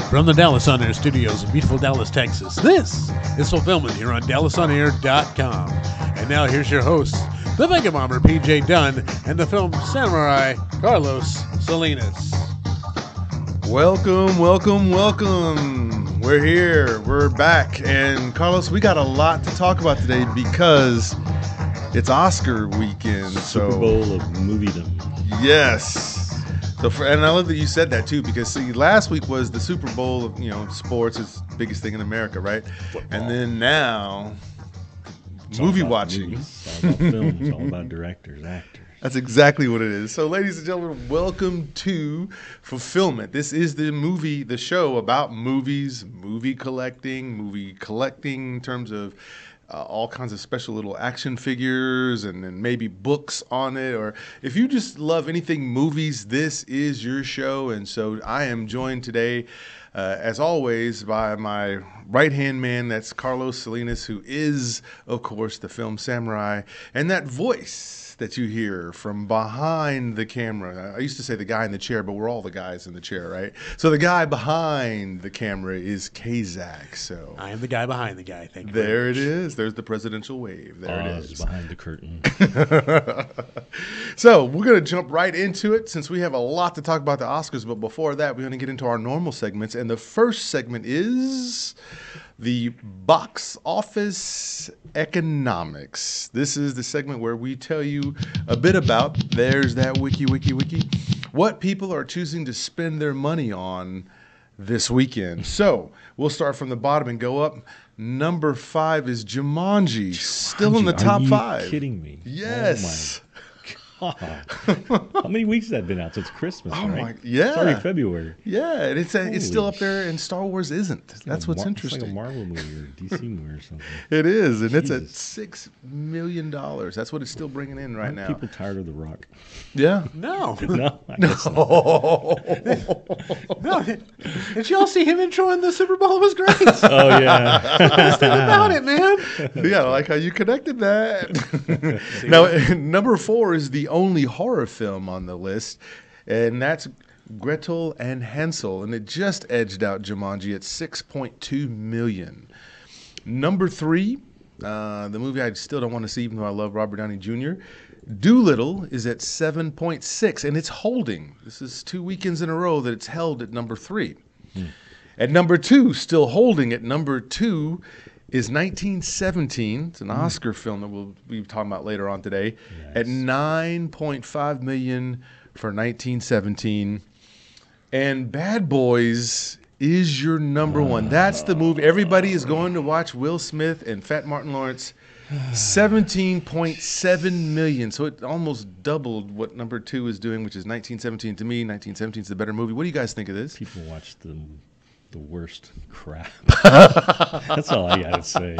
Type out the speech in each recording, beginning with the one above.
From the Dallas On Air studios in beautiful Dallas, Texas, this is Fulfillment here on DallasOnAir.com. And now here's your hosts, the Vegabomber PJ Dunn and the film samurai Carlos Salinas. Welcome, welcome, welcome. We're here. We're back. And Carlos, we got a lot to talk about today because it's Oscar weekend. Super Bowl of moviedom. Yes. And I love that you said that too, because see, last week was the Super Bowl of, sports is the biggest thing in America, right? Football. And then now, it's movie watching. It's all about film. It's all about directors, actors. That's exactly what it is. So, ladies and gentlemen, welcome to Fulfillment. This is the show about movies, movie collecting in terms of all kinds of special little action figures and maybe books on it. Or if you just love anything movies, this is your show. And so I am joined today, as always, by my right-hand man. That's Carlos Salinas, who is, of course, the film samurai. And that voice that you hear from behind the camera. I used to say the guy in the chair, but we're all the guys in the chair, right? So the guy behind the camera is Kazak. So I am the guy behind the guy. Thank you. There it is. There's the presidential wave. There it is. Behind the curtain. So we're going to jump right into it since we have a lot to talk about the Oscars. But before that, we're going to get into our normal segments. And the first segment is the box office economics. This is the segment where we tell you a bit about, there's that wiki, what people are choosing to spend their money on this weekend. So we'll start from the bottom and go up. Number 5 is Jumanji, still in the top 5. Are you kidding me? Yes. Oh my God. How many weeks has that been out since Christmas? Oh right? Yeah. It's already February. Yeah, and it's still up there, and Star Wars isn't. That's what's interesting. It's like a Marvel movie or a DC movie or something. It is, and Jesus. it's at $6 million. That's what it's still bringing in right now. People tired of The Rock? Yeah. No. No. I guess not. No. Did y'all see him introing the Super Bowl? It was great. Oh, yeah. Best thing about it, man. Yeah, I like how you connected that. Now, number 4 is the only horror film on the list, and that's Gretel and Hansel, and it just edged out Jumanji at $6.2 million. Number 3, the movie I still don't want to see, even though I love Robert Downey Jr., Doolittle is at 7.6, and it's holding. This is 2 weekends in a row that it's held at number 3. At number 2, still holding at number 2, is 1917. It's an Oscar film that we'll be talking about later on today. Yes. At $9.5 million for 1917. And Bad Boys is your number 1. That's the movie. Everybody is going to watch Will Smith and Fat Martin Lawrence. $17.7 million. So it almost doubled what number 2 is doing, which is 1917. To me, 1917 is the better movie. What do you guys think of this? People watch the worst crap. That's all I gotta say.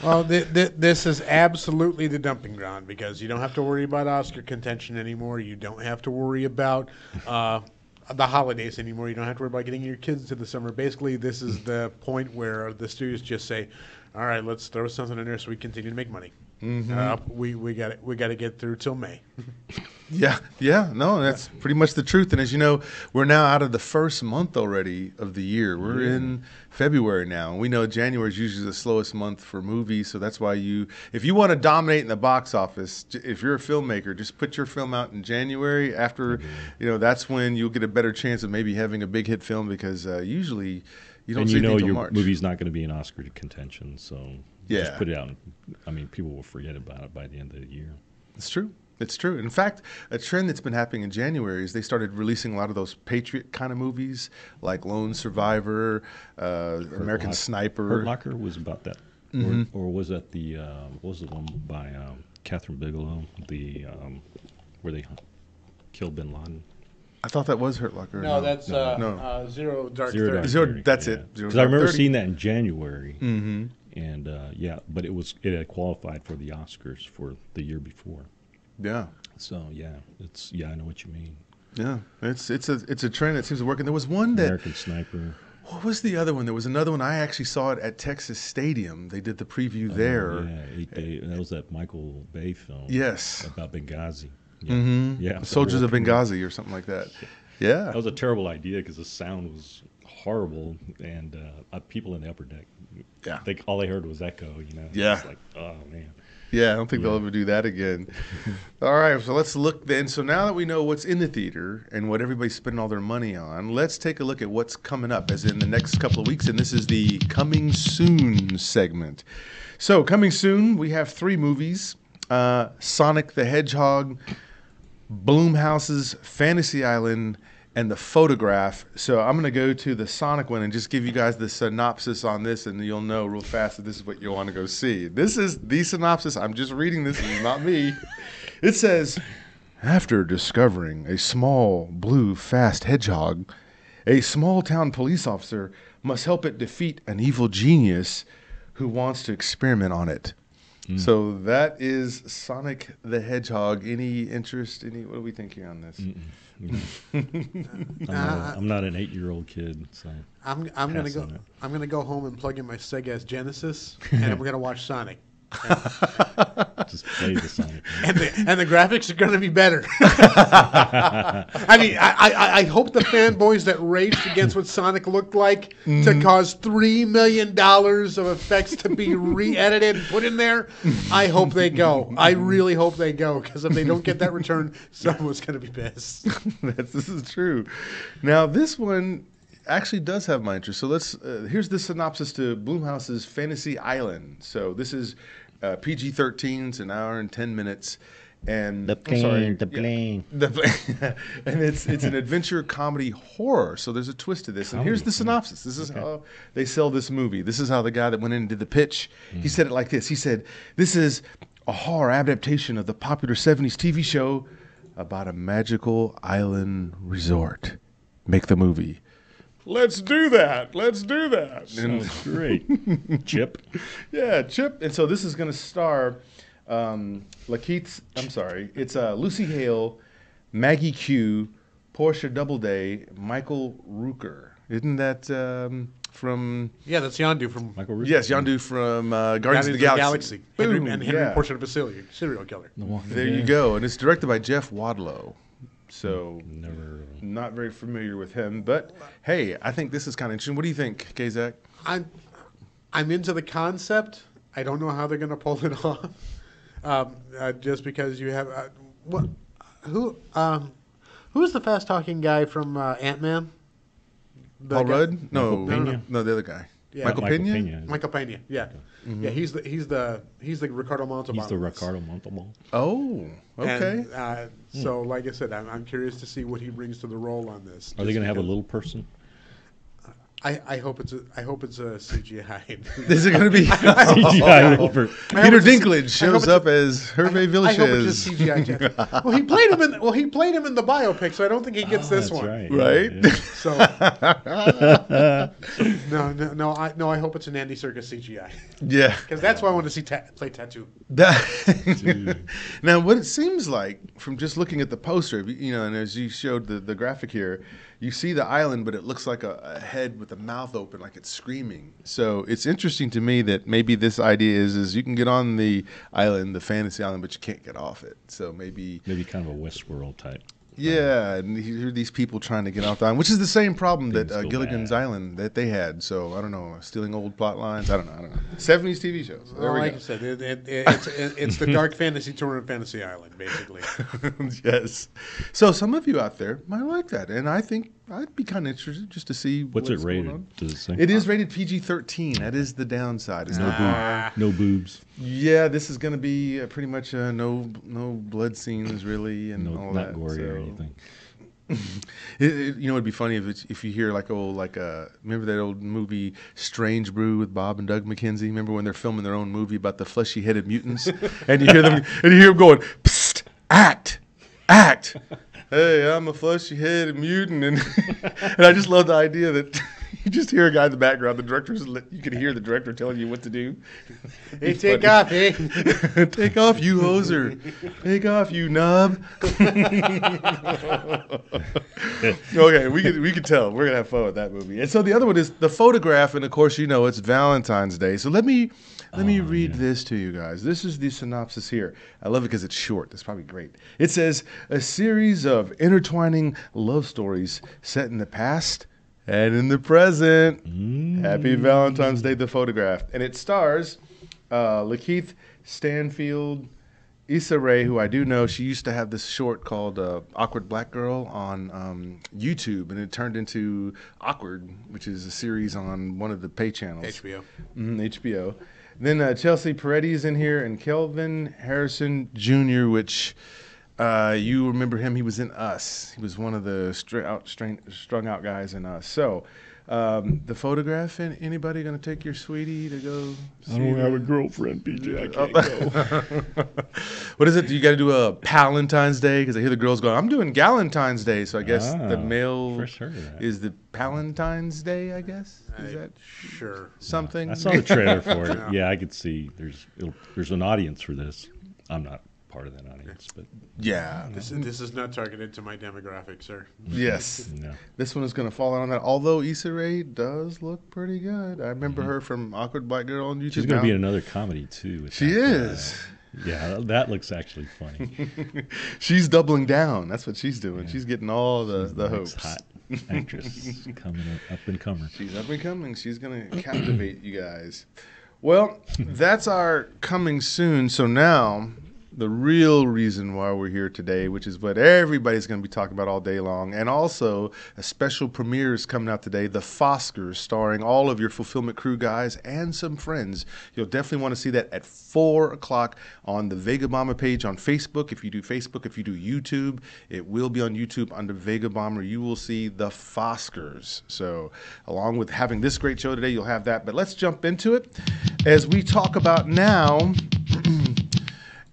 Well, this is absolutely the dumping ground because you don't have to worry about Oscar contention anymore. You don't have to worry about the holidays anymore. You don't have to worry about getting your kids to the summer. Basically, this is the point where the studios just say, all right, let's throw something in there so we continue to make money. We got to get through till May. No, that's pretty much the truth. And as you know, we're now out of the first month already of the year. We're in February now, and we know January is usually the slowest month for movies. So that's why if you want to dominate in the box office, if you're a filmmaker, just put your film out in January. After, that's when you'll get a better chance of maybe having a big hit film because usually you don't see it until March. Your movie's not going to be in Oscar contention, so just put it out. I mean, people will forget about it by the end of the year. It's true. It's true. In fact, a trend that's been happening in January is they started releasing a lot of those Patriot kind of movies, like Lone Survivor, American Sniper. Hurt Locker was about that, or was that the what was the one by Catherine Bigelow, where they killed Bin Laden? I thought that was Hurt Locker. No, that's Zero Dark Thirty. That's it. Because I remember seeing that in January, and but it had qualified for the Oscars for the year before. Yeah. So I know what you mean. Yeah, it's a trend that seems to work. And there was one that American Sniper. What was the other one? There was another one. I actually saw it at Texas Stadium. They did the preview there. That was that Michael Bay film. Yes. About Benghazi. Yeah. Yeah. Soldiers of Benghazi or something like that. Yeah. That was a terrible idea because the sound was horrible, and people in the upper deck, all they heard was echo. Yeah. It's like, oh man. Yeah, I don't think they'll ever do that again. All right, so let's look then. So now that we know what's in the theater and what everybody's spending all their money on, let's take a look at what's coming up, as in the next couple of weeks. And this is the Coming Soon segment. So coming soon, we have 3 movies. Sonic the Hedgehog, Blumhouse's Fantasy Island, and The Photograph. So I'm going to go to the Sonic one and just give you guys the synopsis on this, and you'll know real fast that this is what you want to go see. This is the synopsis. I'm just reading this. This is not me. It says, after discovering a small, blue, fast hedgehog, a small-town police officer must help it defeat an evil genius who wants to experiment on it. So that is Sonic the Hedgehog. Any interest? What do we think here on this? I'm not an 8-year-old kid, so I'm gonna go home and plug in my Sega Genesis, and we're gonna watch Sonic. Just play the Sonic. And the graphics are going to be better. I mean, I hope the fanboys that raged against what Sonic looked like to cause $3 million of effects to be re-edited and put in there, I hope they go. I really hope they go, because if they don't get that return, someone's going to be pissed. This is true. Now, this one actually does have my interest. So here's the synopsis to Blumhouse's Fantasy Island. So this is PG-13. It's an hour and 10 minutes. And the plane. And it's an adventure comedy horror. So there's a twist to this. And here's the synopsis. This is how they sell this movie. This is how the guy that went in and did the pitch, he said it like this. He said, this is a horror adaptation of the popular 70s TV show about a magical island resort. Make the movie. Let's do that. Sounds great. Chip. Yeah, Chip. And so this is going to star it's Lucy Hale, Maggie Q, Portia Doubleday, Michael Rooker. Isn't that from... Yeah, that's Yondu from... Michael Rooker? Yes, Yondu from Guardians of the Galaxy. Boom, Henry Portrait of a serial killer. There you go. And it's directed by Jeff Wadlow. So, never. Not very familiar with him. But, hey, I think this is kind of interesting. What do you think, Kazak? I'm into the concept. I don't know how they're going to pull it off. Just because you have... who's the fast-talking guy from Ant-Man? Paul Rudd? No, the other guy. Yeah. Michael Pena? Michael Pena, yeah. Mm-hmm. Yeah, he's the Ricardo Montalban. He's the Ricardo Montalban. Oh, okay. And, so, like I said, I'm curious to see what he brings to the role on this. Are they going to have a little person? I hope it's a CGI. Is it going to be CGI little person? Peter Dinklage shows up as Hervé Villachez. I hope it's just CGI. Well, he played him in the biopic, so I don't think he gets this one. Right? Yeah. So no, I hope it's an Andy Serkis CGI. Yeah, because that's why I want to see play Tattoo. Now, what it seems like from just looking at the poster, and as you showed the graphic here, you see the island, but it looks like a head with the mouth open, like it's screaming. So it's interesting to me that maybe this idea is you can get on the island, the fantasy island, but you can't get off it. So maybe kind of a Westworld type. Yeah, and you hear these people trying to get off the island, which is the same problem that Gilligan's bad. Island that they had. So I don't know, stealing old plot lines. I don't know. 70s TV shows. There we like go. I said, it's the dark fantasy tour of Fantasy Island, basically. Yes. So some of you out there might like that, and I think I'd be kind of interested just to see what's it rated. Going on. Does it say? It is rated PG-13. That is the downside. It's No boobs. Yeah, this is going to be pretty much no blood scenes really, and all that. Not gory or anything. It'd be funny if you hear remember that old movie Strange Brew with Bob and Doug McKenzie? Remember when they're filming their own movie about the fleshy-headed mutants, and you hear them going, "Psst, act." Hey, I'm a fleshy-headed mutant, and I just love the idea that You just hear a guy in the background. You can hear the director telling you what to do. Hey, take off, hey. Take off, you hoser. Take off, you nub. Okay, we can tell. We're gonna have fun with that movie. And so the other one is The Photograph, and of course, you know, it's Valentine's Day. So let me read this to you guys. This is the synopsis here. I love it because it's short. That's probably great. It says, a series of intertwining love stories set in the past and in the present. Happy Valentine's Day, The Photograph. And it stars Lakeith Stanfield, Issa Rae, who I do know. She used to have this short called Awkward Black Girl on YouTube, and it turned into Awkward, which is a series on one of the pay channels. HBO. HBO. Then Chelsea Peretti is in here, and Kelvin Harrison Jr., which you remember him. He was in Us. He was one of the strung out guys in Us. So, The Photograph. And anybody going to take your sweetie to go see? I don't have a girlfriend, PJ. I can't go. What is it? You got to do a Palentine's Day? Because I hear the girls going, I'm doing Galentine's Day. So I guess the male first heard of that. is the Palentine's Day, I guess? Is that Sure. something? I saw the trailer for it. Yeah, I could see there's an audience for this. I'm not part of that audience, but Yeah. This is not targeted to my demographic, sir. Yes. no. This one is going to fall out on that. Although Issa Rae does look pretty good. I remember her from Awkward Black Girl on YouTube. She's going to be in another comedy too. with She that, is. Yeah, that looks actually funny. She's doubling down. That's what she's doing. She's getting all the Next hopes. hot actress coming up and comer. She's up and coming. She's going to captivate you guys. Well, that's our coming soon. So now, the real reason why we're here today, which is what everybody's going to be talking about all day long, and also a special premiere is coming out today, The Oscars, starring all of your Fulfillment crew guys and some friends. You'll definitely want to see that at 4 o'clock on the Vegabomber page on Facebook. If you do Facebook, if you do YouTube, it will be on YouTube under Vegabomber. You will see The Oscars. So along with having this great show today, you'll have that. But let's jump into it. As we talk about now,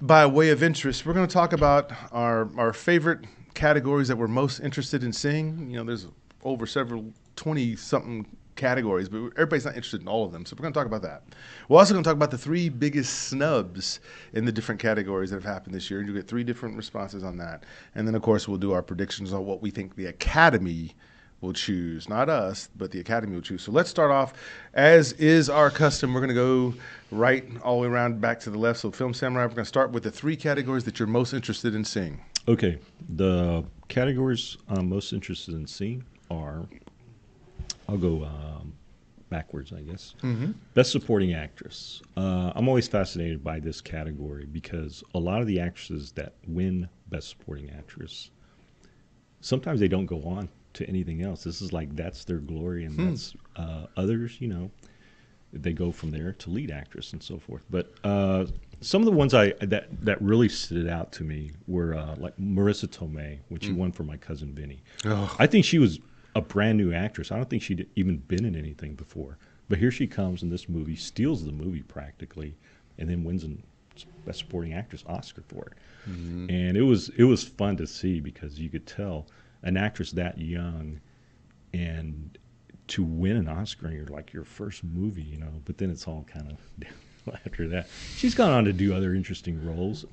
by way of interest, we're going to talk about our favorite categories that we're most interested in seeing. You know, there's over 20-something categories, but everybody's not interested in all of them. So we're going to talk about that. We're also going to talk about the 3 biggest snubs in the different categories that have happened this year. You'll get 3 different responses on that. And then, of course, we'll do our predictions on what we think the Academy will choose. Not us, but the Academy will choose. So let's start off, as is our custom. We're going to go right all the way around back to the left. So Film Samurai, we're going to start with the 3 categories that you're most interested in seeing. Okay, the categories I'm most interested in seeing are, I'll go backwards, I guess. Best Supporting Actress. I'm always fascinated by this category because a lot of the actresses that win Best Supporting Actress, sometimes they don't go on to anything else. This is like, that's their glory, and that's others, you know, they go from there to lead actress and so forth. But some of the ones that really stood out to me were like Marissa Tomei when she won for My Cousin Vinny. Oh. I think she was a brand new actress. I don't think she'd even been in anything before. But here she comes in this movie, steals the movie practically, and then wins a Best Supporting Actress Oscar for it. And it was fun to see because you could tell an actress that young and to win an Oscar in your first movie, you know, but then it's all kind of after that. She's gone on to do other interesting roles.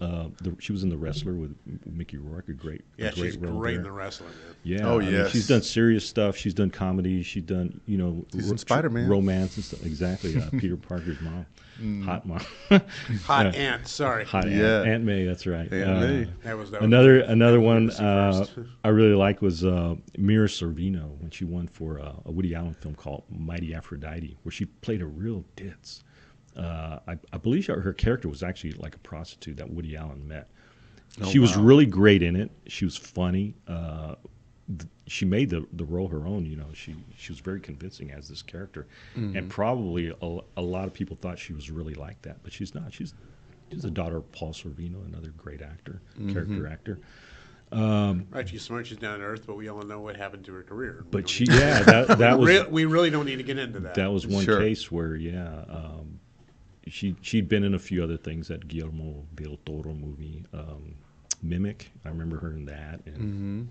She was in The Wrestler with Mickey Rourke, a great She's role great there. in The Wrestler. Yeah, Oh, I mean, yes. she's done serious stuff. She's done comedy. She's done, you know, She's in Spider-Man. romance and stuff. Exactly. Peter Parker's mom, hot mom, Hot Aunt, sorry. hot Yeah. Aunt May. That's right. Aunt May. That was Another one first. I really like was Mira Sorvino when she won for a Woody Allen film called Mighty Aphrodite, where she played a real ditz. I believe her character was actually like a prostitute that Woody Allen met. She was really great in it. She was funny. She made the role her own. You know, she was very convincing as this character, and probably a lot of people thought she was really like that, but she's not. She's the daughter of Paul Sorvino, another great actor, character actor. Right, she's smart, she's down to earth, but we all know what happened to her career. But that was we really don't need to get into that. that was one Sure. case where she'd been in a few other things, that Guillermo del Toro movie, Mimic. I remember her in that. And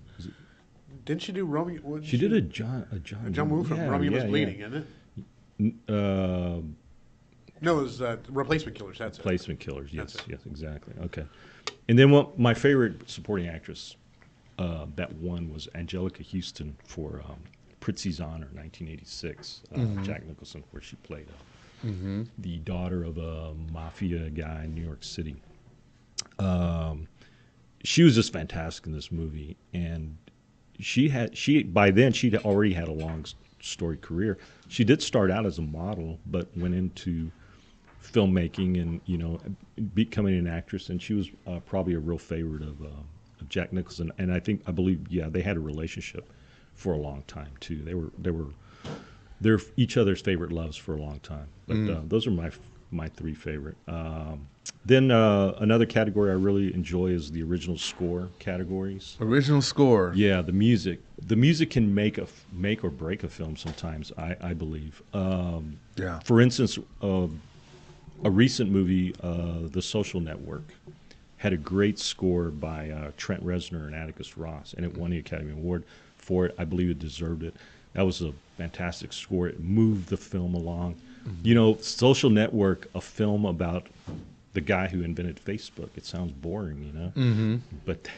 Didn't she do Romeo? She did a John Woo from Romeo Was Bleeding, isn't it? Uh, No, it was Replacement Killers. That's Replacement Killers. Yes, That's it. yes, exactly. Okay. And then my favorite supporting actress that won was Angelica Houston for Prizzi's Honor, 1986. Jack Nicholson, where she played the daughter of a mafia guy in New York City. She was just fantastic in this movie, and by then she'd already had a long story career. She did start out as a model, but went into filmmaking and becoming an actress, and she was probably a real favorite of Jack Nicholson. And I believe they had a relationship for a long time too. They're each other's favorite loves for a long time. But those are my three favorite. Then another category I really enjoy is the original score categories. Original score. Yeah, the music. The music can make or break a film sometimes, I believe. For instance, a recent movie, The Social Network, had a great score by Trent Reznor and Atticus Ross, and it won the Academy Award for it. I believe it deserved it. That was a fantastic score. It moved the film along. Social Network, a film about the guy who invented Facebook. It sounds boring, but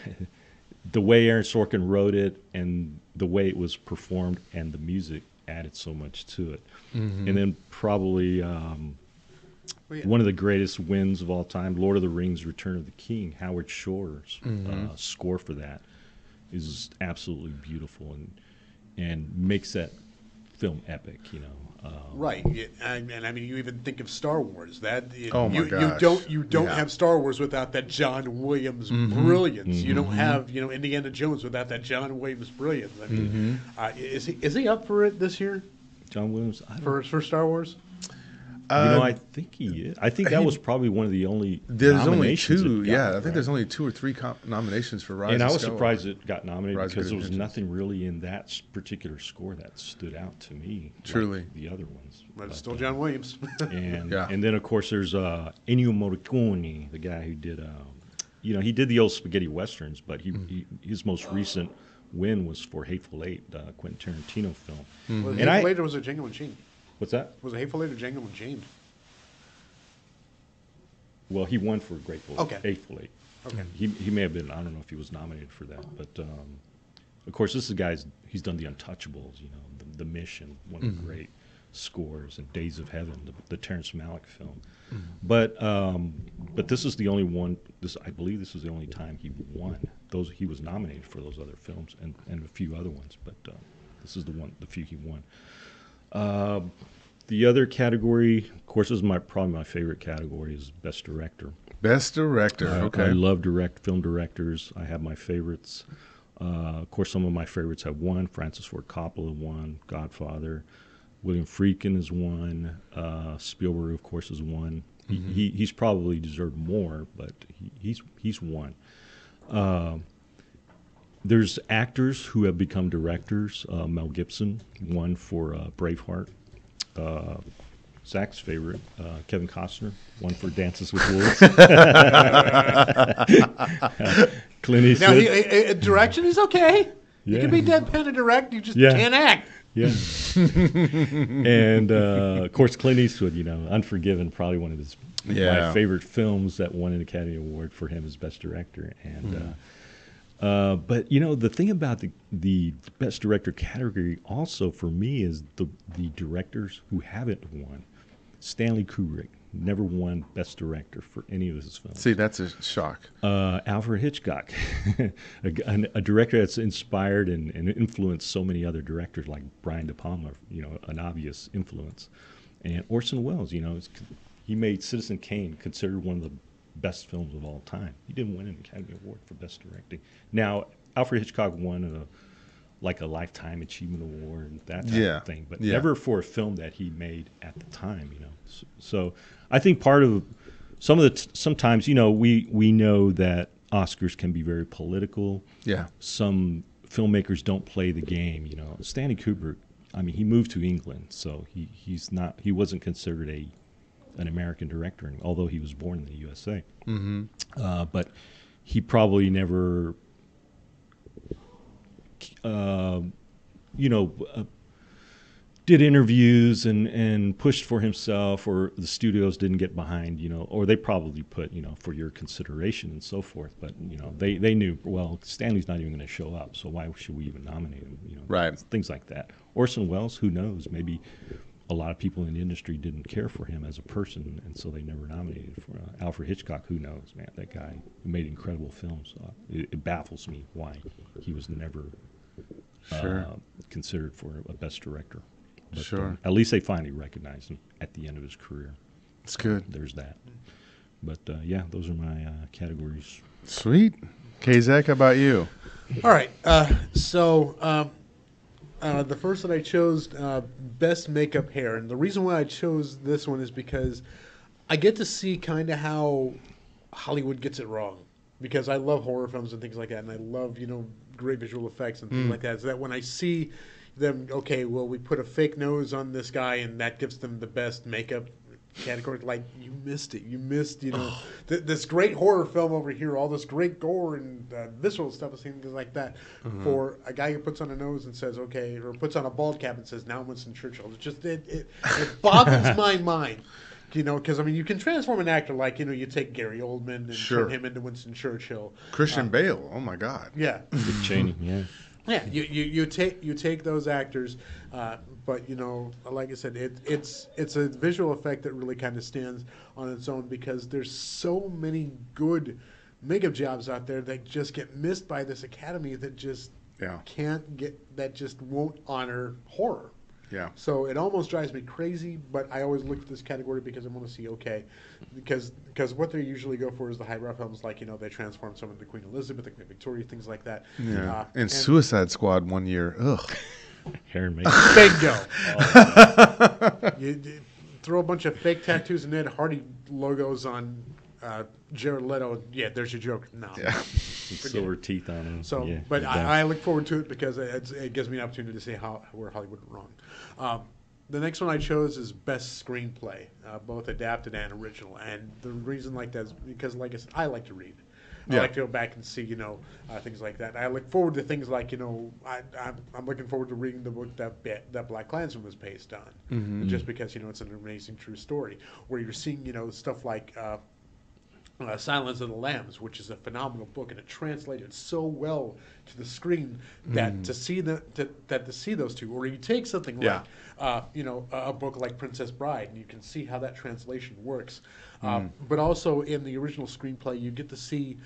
the way Aaron Sorkin wrote it and the way it was performed and the music added so much to it. And then probably one of the greatest wins of all time, Lord of the Rings: Return of the King. Howard Shore's score for that is absolutely beautiful and makes that film epic. Right, and I mean, you even think of Star Wars. You don't have Star Wars without that John Williams brilliance. You don't have Indiana Jones without that John Williams brilliance. I mean, is he up for it this year? John Williams for Star Wars. I think he is. I think that was probably one of the only. There's only two. I think there's only 2 or 3 nominations for Rise. And I was Skywalker. surprised it got nominated because there was nothing really in that particular score that stood out to me. Truly, like the other ones. But it's still John Williams. and then of course there's Ennio Morricone, the guy who did he did the old spaghetti westerns, but his most recent win was for Hateful Eight, Quentin Tarantino film. Was it Hateful Eight or was it Django Unchained? What's that? Was it Hateful Eight or Django Unchained? Well, he won for Hateful Eight. Okay. He may have been. I don't know if he was nominated for that, but of course, this is a guy. He's done The Untouchables. The Mission, one of the great scores, and Days of Heaven, the Terrence Malick film. But this is the only one. I believe this was the only time he won. He was nominated for those other films and a few other ones, but this is the few he won. The other category, of course, is probably my favorite category, is Best Director. Best Director, okay. I love film directors. I have my favorites. Of course, some of my favorites have won. Francis Ford Coppola won, Godfather. William Friedkin has won. Spielberg, of course, has won. He's probably deserved more, but he's won. There's actors who have become directors. Mel Gibson won for Braveheart. Zach's favorite, Kevin Costner, won for Dances with Wolves. Clint Eastwood. Now, direction is okay. You can be deadpan and direct. You just can't act. Yeah. And, of course, Clint Eastwood, Unforgiven, probably one of my favorite films that won an Academy Award for him as Best Director. And but the thing about the Best Director category also for me is the directors who haven't won. Stanley Kubrick never won Best Director for any of his films. See, that's a shock. Alfred Hitchcock, a director that's inspired and influenced so many other directors like Brian De Palma, an obvious influence. And Orson Welles, he made Citizen Kane considered one of the best films of all time. He didn't win an Academy Award for Best Directing. Now, Alfred Hitchcock won a Lifetime Achievement Award, that type of thing, but never for a film that he made at the time. So I think part of sometimes we know that Oscars can be very political. Yeah. Some filmmakers don't play the game. Stanley Kubrick. I mean, he moved to England, so he wasn't considered an American director, although he was born in the USA. But he probably never you know, did interviews and pushed for himself, or the studios didn't get behind, you know, or they probably put, you know, for your consideration and so forth. But, you know, they knew, well, Stanley's not even going to show up, so why should we even nominate him? You know, Right. Things like that. Orson Welles, who knows? Maybe a lot of people in the industry didn't care for him as a person, and so they never nominated for Alfred Hitchcock. Who knows, man? That guy made incredible films. It baffles me why he was never considered for a best director. But, Sure. At least they finally recognized him at the end of his career. It's good. There's that. But yeah, those are my categories. Sweet. Kazak, how about you? All right. So the first that I chose, best makeup hair, and the reason why I chose this one is because I get to see kind of how Hollywood gets it wrong. Because I love horror films and things like that, and I love, you know, great visual effects and things like that. So that when I see them, okay, well, we put a fake nose on this guy, and that gives them the best makeup category. Like, you missed it. You missed, you know, this great horror film over here, all this great gore and visceral stuff and things like that. For a guy who puts on a nose and says, okay, or puts on a bald cap and says, now Winston Churchill. It's just, it boggles my mind. You know, because, I mean, you can transform an actor like, you know, you take Gary Oldman and turn him into Winston Churchill. Christian Bale. Oh, my God. Yeah. Dick Cheney, yeah. Yeah, you take those actors, but, you know, like I said, it's a visual effect that really kind of stands on its own because there's so many good makeup jobs out there that just get missed by this academy that just just won't honor horror. Yeah. So it almost drives me crazy, but I always look at this category because I want to see, okay, because what they usually go for is the highbrow films, like, you know, they transform some of the Queen Elizabeth, the Queen Victoria, things like that. Yeah. And Suicide Squad one year. Ugh. Hair and makeup. Bingo. You throw a bunch of fake tattoos and Ed Hardy logos on Jared Leto. Yeah, there's your joke. No. Yeah. Silver teeth on him. So, yeah, but I look forward to it because it gives me an opportunity to see where Hollywood went wrong. The next one I chose is best screenplay, both adapted and original. And the reason like that is because, like I said, I like to read. I like to go back and see, you know, things like that. I look forward to things like, you know, I'm looking forward to reading the book that Black Klansman was based on, just because, you know, it's an amazing true story where you're seeing, you know, stuff like Silence of the Lambs, which is a phenomenal book, and it translated so well to the screen that to see those two, or you take something like you know, a book like Princess Bride, and you can see how that translation works. But also in the original screenplay, you get to see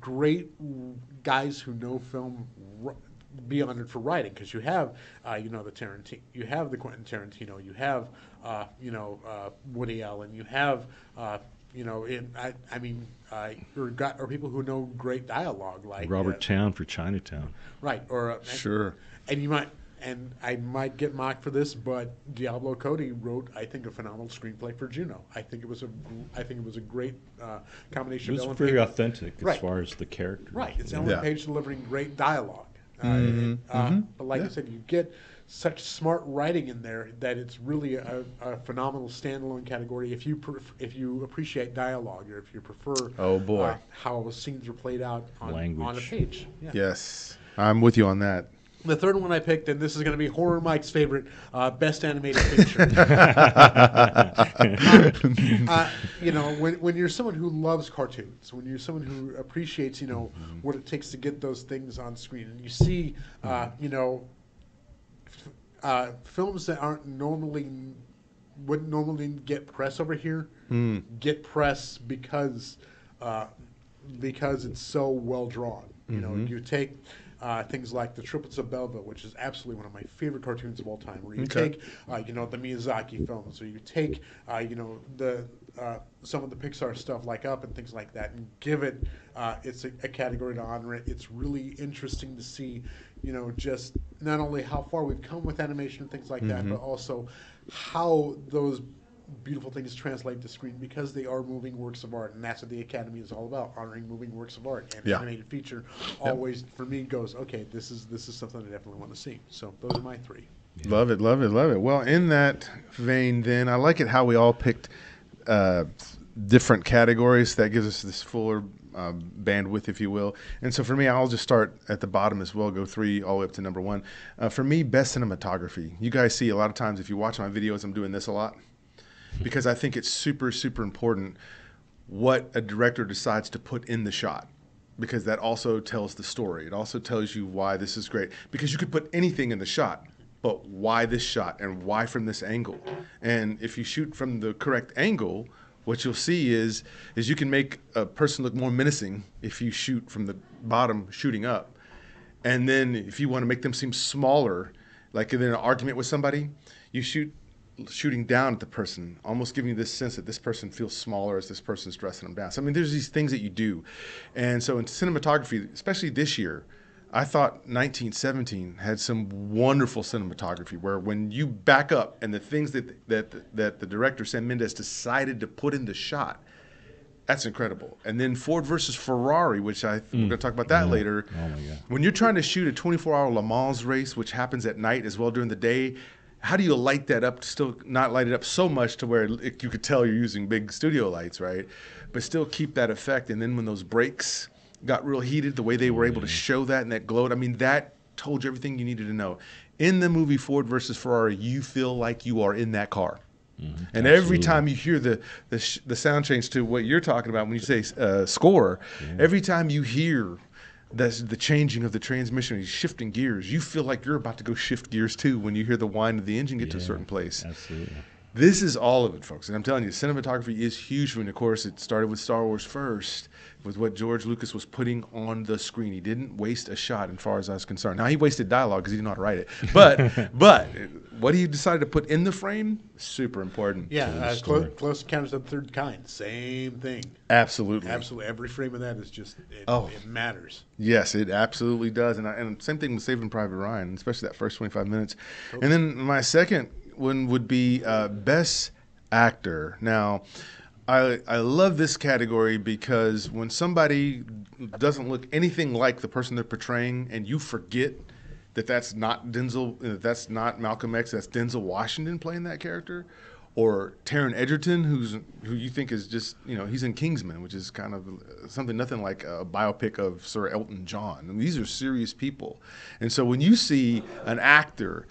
great guys who know film be honored for writing, because you have you know, you have the Quentin Tarantino, you have you know, Woody Allen, you have you know, or people who know great dialogue, like Robert Towne for Chinatown. Right, or and I might get mocked for this, but Diablo Cody wrote, I think, a phenomenal screenplay for Juno. I think it was a great combination. It was of Ellen very Page. authentic as far as the character. Right, it's Ellen Page delivering great dialogue. But like I said, you get such smart writing in there that it's really a phenomenal standalone category if you appreciate dialogue, or if you prefer how scenes are played out on a page. Yeah. Yes, I'm with you on that. The third one I picked, and this is going to be Horror Mike's favorite, Best Animated Picture. You know, when you're someone who loves cartoons, when you're someone who appreciates, you know, what it takes to get those things on screen, and you see, you know, films that wouldn't normally get press over here, get press because it's so well drawn. You know, you take things like the Triplets of Belleville, which is absolutely one of my favorite cartoons of all time. Where you take, you know, the Miyazaki films, or you take, you know, the some of the Pixar stuff like Up and things like that, and give it it's a category to honor it. It's really interesting to see, you know, just not only how far we've come with animation and things like that, but also how those beautiful things translate to screen, because they are moving works of art, and that's what the Academy is all about, honoring moving works of art. And animated feature always, for me, goes, okay, this is something I definitely want to see. So those are my three. Love it, love it, love it. Well, in that vein, then, I like it how we all picked different categories. That gives us this fuller bandwidth, if you will. And so for me, I'll just start at the bottom as well, go 3 all the way up to number 1. For me, best cinematography. You guys see a lot of times, if you watch my videos, I'm doing this a lot because I think it's super, super important what a director decides to put in the shot, because that also tells the story. It also tells you why this is great, because you could put anything in the shot, but why this shot and why from this angle? And if you shoot from the correct angle, what you'll see is you can make a person look more menacing if you shoot from the bottom shooting up. And then if you want to make them seem smaller, like in an argument with somebody, you shooting down at the person, almost giving you this sense that this person feels smaller as this person's dressing them down. So, I mean, there's these things that you do. And so in cinematography, especially this year, I thought 1917 had some wonderful cinematography where when you back up and the things that the director, Sam Mendes, decided to put in the shot, that's incredible. And then Ford versus Ferrari, which we're going to talk about that later. Oh my God. When you're trying to shoot a 24-hour Le Mans race, which happens at night as well during the day, how do you light that up to still not light it up so much to where you could tell you're using big studio lights, right? But still keep that effect. And then when those brakes got real heated, the way they were able to show that and that glowed, I mean, that told you everything you needed to know. In the movie Ford versus Ferrari, you feel like you are in that car. And every time you hear the sound change to what you're talking about when you say score, every time you hear that's the changing of the transmission, he's shifting gears, you feel like you're about to go shift gears too when you hear the whine of the engine get to a certain place. Absolutely. This is all of it, folks. And I'm telling you, cinematography is huge for me. Of course, it started with Star Wars first, with what George Lucas was putting on the screen. He didn't waste a shot, as far as I was concerned. Now, he wasted dialogue because he didn't know how to write it. But what he decided to put in the frame, super important. Yeah, Close Encounters of the Third Kind, same thing. Absolutely. Absolutely. Every frame of that is just, it matters. Yes, it absolutely does. And same thing with Saving Private Ryan, especially that first 25 minutes. Totally. And then my second one would be Best Actor. Now, I love this category because when somebody doesn't look anything like the person they're portraying, and you forget that that's not Denzel, that's not Malcolm X, that's Denzel Washington playing that character, or Taron Egerton, who you think is just, he's in Kingsman, which is kind of nothing like a biopic of Sir Elton John. I mean, these are serious people. And so when you see an actor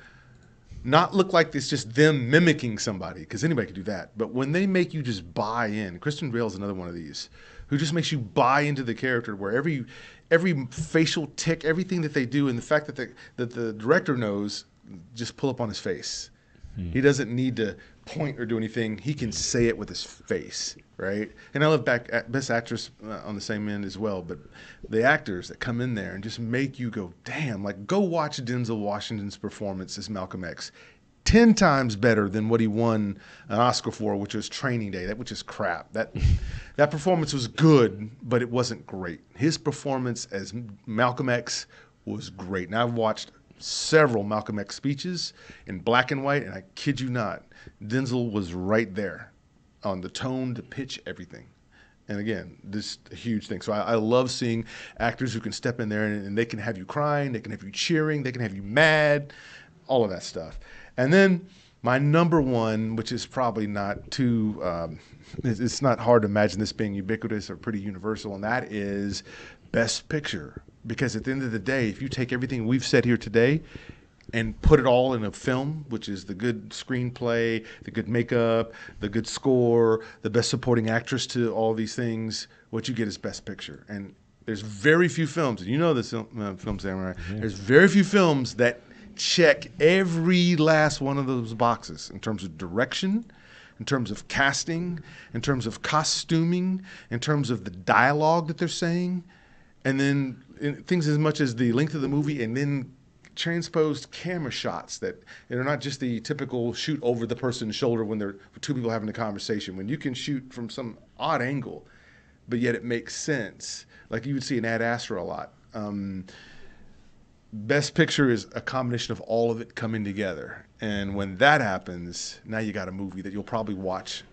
not look like it's just them mimicking somebody, because anybody could do that, but when they make you just buy in, Kristen Bale is another one of these, who just makes you buy into the character, where every facial tick, everything that they do, and the fact that the director knows, just pull up on his face. He doesn't need to point or do anything. He can say it with his face, right? And I love Best Actress on the same end as well, but the actors that come in there and just make you go, damn, like go watch Denzel Washington's performance as Malcolm X. 10 times better than what he won an Oscar for, which was Training Day, which is crap. That performance was good, but it wasn't great. His performance as Malcolm X was great. And I've watched several Malcolm X speeches in black and white, and I kid you not, Denzel was right there on the tone, the pitch, everything. And again, this is a huge thing. So I love seeing actors who can step in there and they can have you crying, they can have you cheering, they can have you mad, all of that stuff. And then my number one, which is probably not too, it's not hard to imagine this being ubiquitous or pretty universal, and that is Best Picture. Because at the end of the day, if you take everything we've said here today and put it all in a film, which is the good screenplay, the good makeup, the good score, the best supporting actress to all these things, what you get is Best Picture. And there's very few films, and you know this film samurai, there's very few films that check every last one of those boxes in terms of direction, in terms of casting, in terms of costuming, in terms of the dialogue that they're saying, and then things as much as the length of the movie, and then transposed camera shots that are not just the typical shoot over the person's shoulder when they're two people having a conversation. When you can shoot from some odd angle, but yet it makes sense, like you would see in Ad Astra a lot. Best Picture is a combination of all of it coming together. And when that happens, now you got a movie that you'll probably watch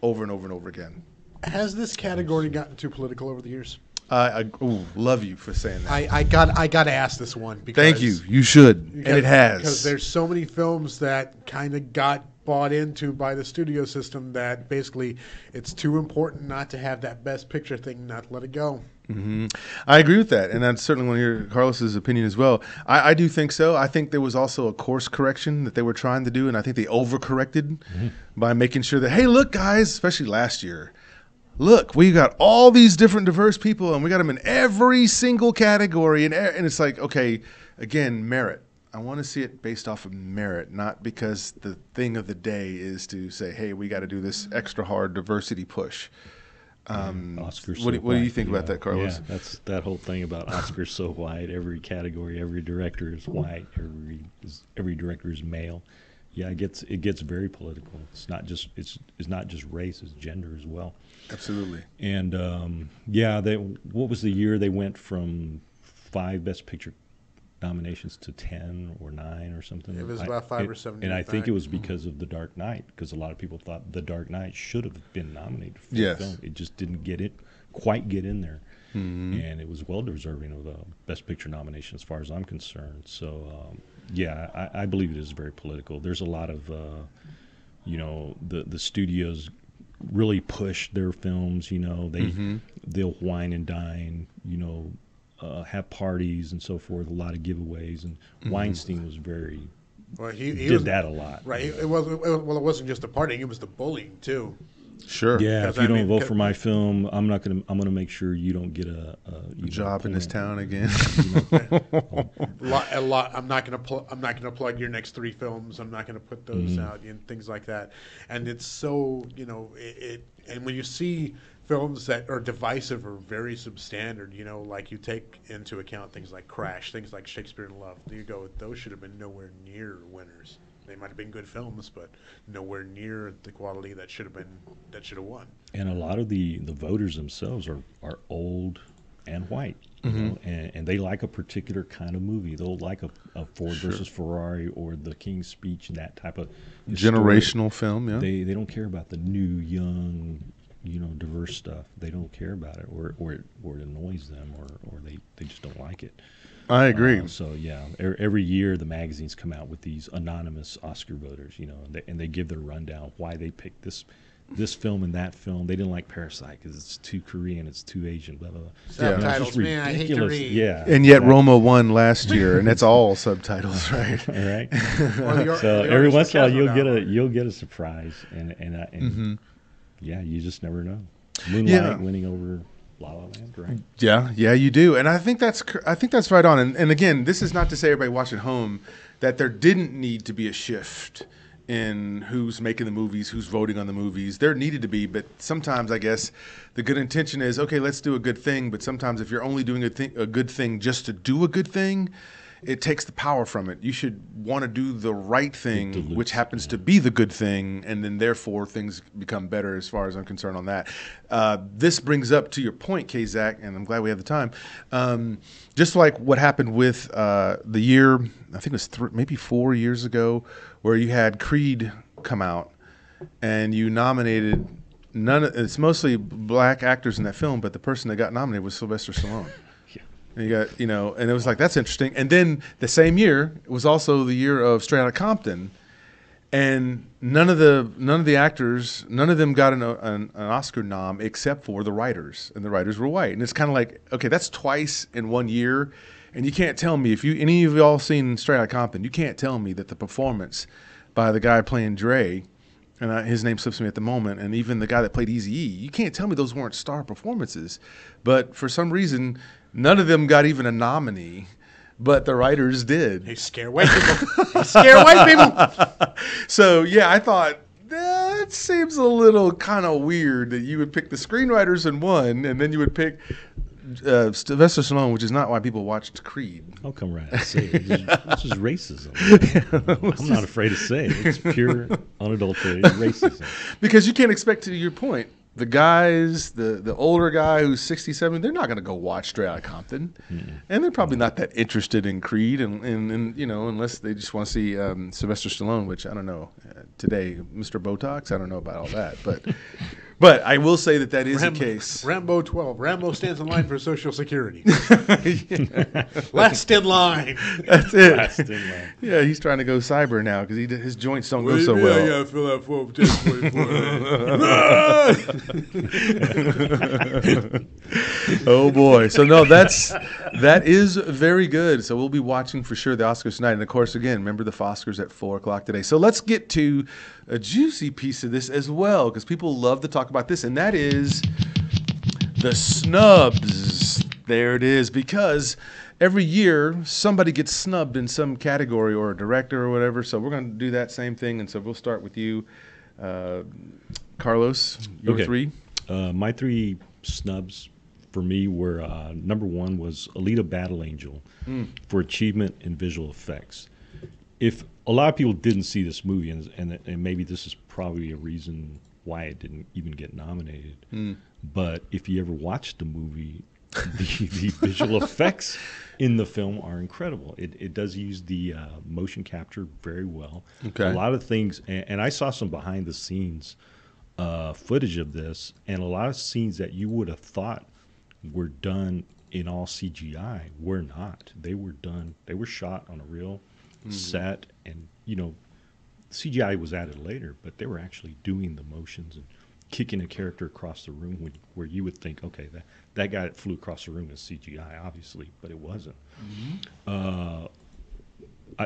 over and over and over again. Has this category gotten too political over the years? Love you for saying that. I got to ask this one. Because, thank you. You should. And it has. Because there's so many films that kind of got bought into by the studio system that basically it's too important not to have that best picture thing, not to let it go. Mm-hmm. I agree with that, and that's certainly want to hear Carlos's opinion as well. I do think so. I think there was also a course correction that they were trying to do, and I think they overcorrected by making sure that, hey, look, guys, especially last year, look, we got all these different diverse people, and we got them in every single category, and it's like, okay, again, merit. I want to see it based off of merit, not because the thing of the day is to say, hey, we got to do this extra hard diversity push. Oscars. What do you think about that, Carlos? Yeah, that's that whole thing about Oscars so white. Every category, every director is white. Every director is male. Yeah, it gets very political. It's not just race, it's gender as well. Absolutely. And what was the year they went from 5 Best Picture nominations to 10 or 9 or something? It was about 5 or 7. And I think it was because of The Dark Knight, because a lot of people thought The Dark Knight should have been nominated for the film. It just didn't quite get in there. Mm-hmm. And it was well deserving of a Best Picture nomination as far as I'm concerned. So, I believe it is very political. There's a lot of, the studios really push their films, they'll wine and dine, have parties and so forth, a lot of giveaways, and Weinstein was very he did that a lot. Right. It wasn't just the partying; it was the bullying too. Sure. Yeah. If you don't vote for my film, I'm gonna make sure you don't get a job in this town again. A lot. I'm not gonna plug your next 3 films. I'm not gonna put those out and things like that. And it's so and when you see films that are divisive or very substandard, like you take into account things like Crash, things like Shakespeare in Love, you go, those should have been nowhere near winners. They might have been good films, but nowhere near the quality that should have won. And a lot of the voters themselves are old and white, and they like a particular kind of movie. They'll like a Ford versus Ferrari or The King's Speech and that type of generational film. Yeah, they don't care about the new, young, diverse stuff. They don't care about it, or it annoys them, or they just don't like it. I agree. Every year the magazines come out with these anonymous Oscar voters, and they give their rundown why they picked this film and that film. They didn't like Parasite because it's too Korean, it's too Asian, blah blah blah. Subtitles, man, I hate to read. Yeah, and yet Roma won last year, and it's all subtitles, right? Right. So every once in a while you'll get a surprise, and you just never know. Moonlight winning over La La Land, right? Yeah, you do, and I think that's right on. And again, this is not to say, everybody watching at home, that there didn't need to be a shift in who's making the movies, who's voting on the movies. There needed to be, but sometimes I guess the good intention is, okay, let's do a good thing. But sometimes if you're only doing a good thing just to do a good thing, it takes the power from it. You should want to do the right thing, which happens to be the good thing, and then therefore things become better as far as I'm concerned on that. This brings up to your point, K-Zach, and I'm glad we have the time. Just like what happened with the year, I think it was maybe 4 years ago, where you had Creed come out, and you nominated it's mostly black actors in that film, but the person that got nominated was Sylvester Stallone. And you got, and it was like, that's interesting. And then the same year, it was also the year of Straight Outta Compton, and none of the actors, none of them got an Oscar nom except for the writers, and the writers were white. And it's kind of like, okay, that's twice in 1 year, and you can't tell me, if any of y'all seen Straight Outta Compton, you can't tell me that the performance by the guy playing Dre, and his name slips me at the moment, and even the guy that played Eazy-E, you can't tell me those weren't star performances. But for some reason, none of them got even a nominee, but the writers did. They scare white people. So, I thought, that seems a little kind of weird that you would pick the screenwriters in one, and then you would pick Sylvester Stallone, which is not why people watched Creed. I'll come right and say it. This is racism. I'm not afraid to say it. It's pure, unadulterated racism. Because you can't expect, to your point, the guys, the older guy who's 67, they're not going to go watch Straight Outta Compton, and they're probably not that interested in Creed, and unless they just want to see Sylvester Stallone, which I don't know today, Mr. Botox. I don't know about all that, But I will say that is the case. Rambo 12. Rambo stands in line for Social Security. Last in line. That's it. Last in line. Yeah, he's trying to go cyber now because his joints don't go so I well. gotta fill out form 1024. Oh boy! So no, that is very good. So we'll be watching for sure the Oscars tonight, and of course, again, remember the Oscars at 4:00 today. So let's get to a juicy piece of this as well, because people love to talk about this, and that is the snubs. There it is, because every year somebody gets snubbed in some category or a director or whatever. So we're going to do that same thing, and so we'll start with you, Carlos. Your three. My three snubs for me were number one was Alita Battle Angel for achievement in visual effects. If a lot of people didn't see this movie, and maybe this is probably a reason why it didn't even get nominated, but if you ever watched the movie, the visual effects in the film are incredible. It does use the motion capture very well. Okay. A lot of things, and I saw some behind the scenes footage of this, and a lot of scenes that you would have thought were done in all CGI were not. They were shot on a real set, and CGI was added later, but they were actually doing the motions and kicking a character across the room where you would think, okay, that guy that flew across the room is CGI, obviously, but it wasn't.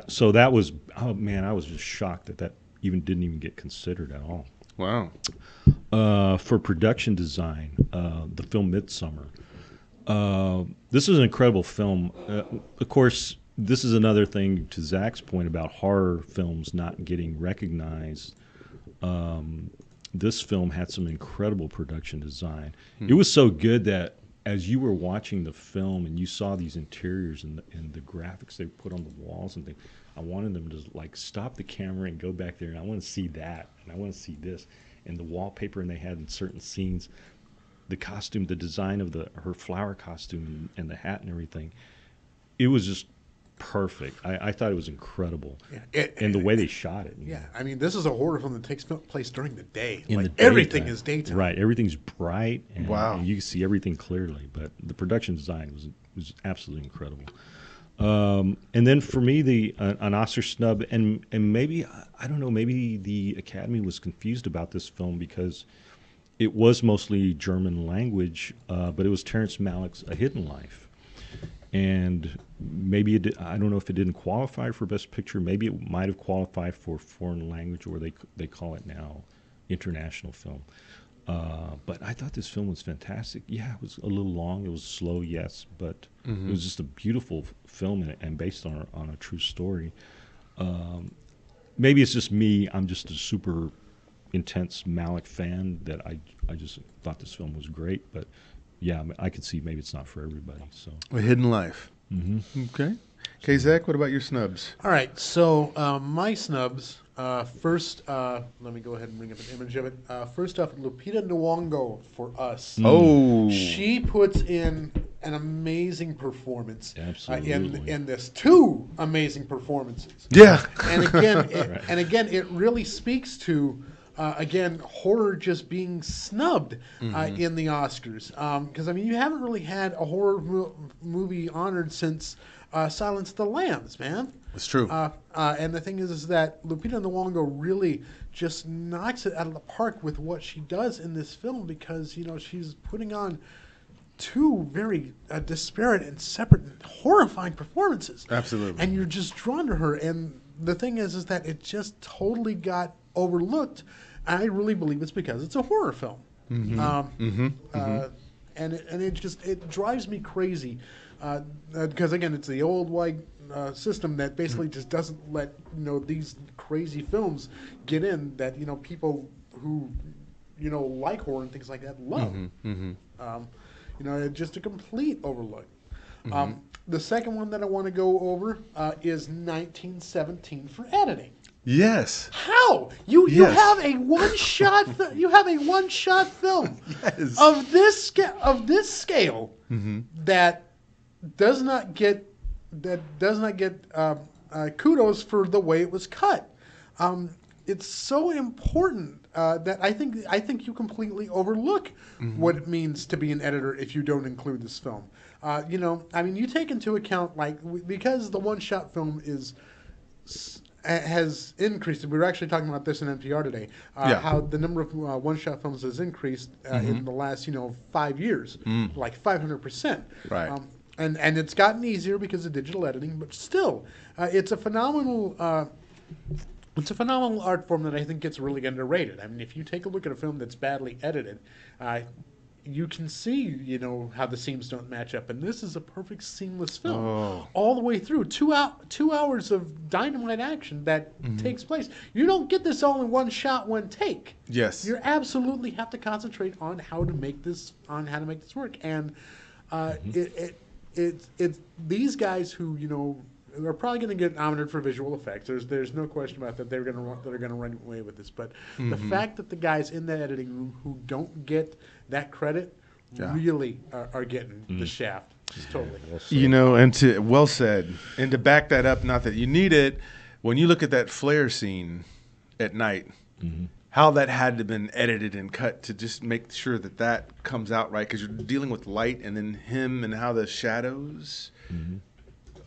So that was, oh man, I was just shocked that didn't even get considered at all. Wow. For production design, the film Midsummer. This is an incredible film. Of course, this is another thing to Zach's point about horror films not getting recognized. This film had some incredible production design. It was so good that as you were watching the film and you saw these interiors and the graphics they put on the walls and things, I wanted them to like stop the camera and go back there, and I want to see that, and I want to see this, and the wallpaper, and they had in certain scenes, the costume, the design of her flower costume and the hat and everything. It was just perfect. I thought it was incredible, and the way they shot it. Yeah, I mean, this is a horror film that takes place during the day. In like the everything daytime. is daytime. Right, everything's bright. And, Wow. and you can see everything clearly. But the production design was absolutely incredible. And then for me, an Oscar snub, and maybe I don't know, maybe the Academy was confused about this film because it was mostly German language, but it was Terrence Malick's A Hidden Life. And maybe I don't know if it didn't qualify for Best Picture. Maybe it might have qualified for foreign language, or they call it now international film. But I thought this film was fantastic. Yeah, it was a little long. It was slow, yes, but it was just a beautiful film and based on a true story. Maybe it's just me. I'm just a super intense Malick fan that I just thought this film was great. But yeah, I could see maybe it's not for everybody. So A Hidden Life. Okay. Okay, Zach, what about your snubs? All right, so my snubs. First, let me go ahead and bring up an image of it. First off, Lupita Nyong'o for Us. Oh. She puts in an amazing performance. Absolutely. In this, two amazing performances. Yeah. And again, it really speaks to horror just being snubbed in the Oscars. Because I mean, you haven't really had a horror movie honored since Silence of the Lambs, man. It's true. And the thing is that Lupita Nyong'o really just knocks it out of the park with what she does in this film, because she's putting on two very disparate and separate and horrifying performances. Absolutely. And you're just drawn to her. And the thing is that it just totally got overlooked. I really believe it's because it's a horror film. And it drives me crazy. Because again, it's the old white system that basically just doesn't let these crazy films get in that people who like horror and things like that love. It's just a complete overlook. The second one that I want to go over is 1917 for editing. Yes. How you have a one shot film Yes. of this scale that does not get kudos for the way it was cut. it's so important that I think you completely overlook what it means to be an editor if you don't include this film. You know, I mean, you take into account because the one-shot film has increased. We were actually talking about this in NPR today. How the number of one-shot films has increased in the last 5 years, like 500%. Right. And it's gotten easier because of digital editing, but still, it's a phenomenal. It's a phenomenal art form that I think gets really underrated. I mean, if you take a look at a film that's badly edited, you can see, how the scenes don't match up. And this is a perfect seamless film all the way through. 2 hours of dynamite action that takes place. You don't get this all in one shot, one take. Yes. You absolutely have to concentrate on how to make this work. And it's these guys who, they're probably going to get nominated for visual effects. There's no question about that. They're going to run away with this. But the fact that the guys in the editing room who don't get that credit really are getting the shaft. Just totally. Well said. And to back that up, not that you need it, when you look at that flare scene at night, how that had to have been edited and cut to just make sure that comes out right, because you're dealing with light and then him and how the shadows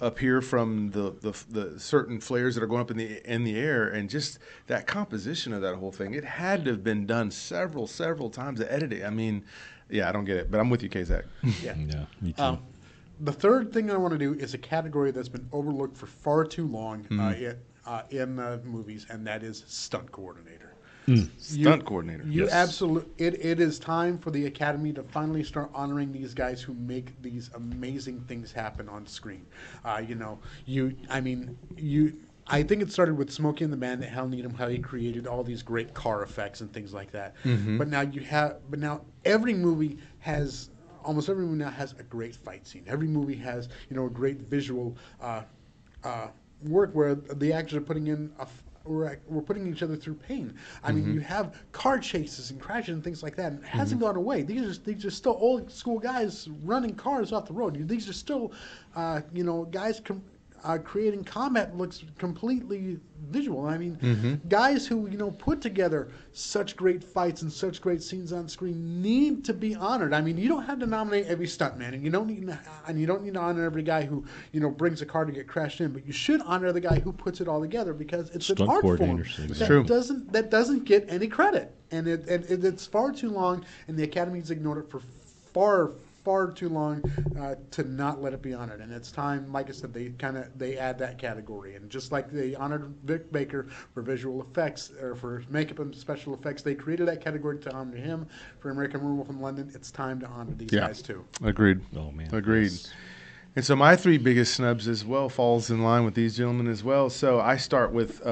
appear from the certain flares that are going up in the air, and just that composition of that whole thing. It had to have been done several times to edit it. I mean, I don't get it, but I'm with you, K-Zach. Yeah, me too. The third thing I want to do is a category that's been overlooked for far too long in movies, and that is stunt coordinator. Stunt coordinator. It is time for the Academy to finally start honoring these guys who make these amazing things happen on screen. I think it started with Smokey and the Bandit, Hal Needham, how he created all these great car effects and things like that. But now almost every movie now has a great fight scene. Every movie has a great visual work where the actors are putting in we're putting each other through pain. I mean, you have car chases and crashes and things like that, and it hasn't gone away. These are still old school guys running cars off the road. These are still, guys creating combat looks completely visual. I mean, guys who put together such great fights and such great scenes on screen need to be honored. I mean, you don't have to nominate every stuntman, and you don't need to honor every guy who brings a car to get crashed in, but you should honor the guy who puts it all together, because it's an art form that doesn't get any credit, and it's far too long, and the Academy's ignored it for far too long to not let it be honored. And it's time, like I said, they add that category. And just like they honored Vic Baker for visual effects or for makeup and special effects, they created that category to honor him for American Werewolf in London. It's time to honor these guys too. Agreed. Oh man. Agreed. Yes. And so my three biggest snubs as well falls in line with these gentlemen as well. So I start with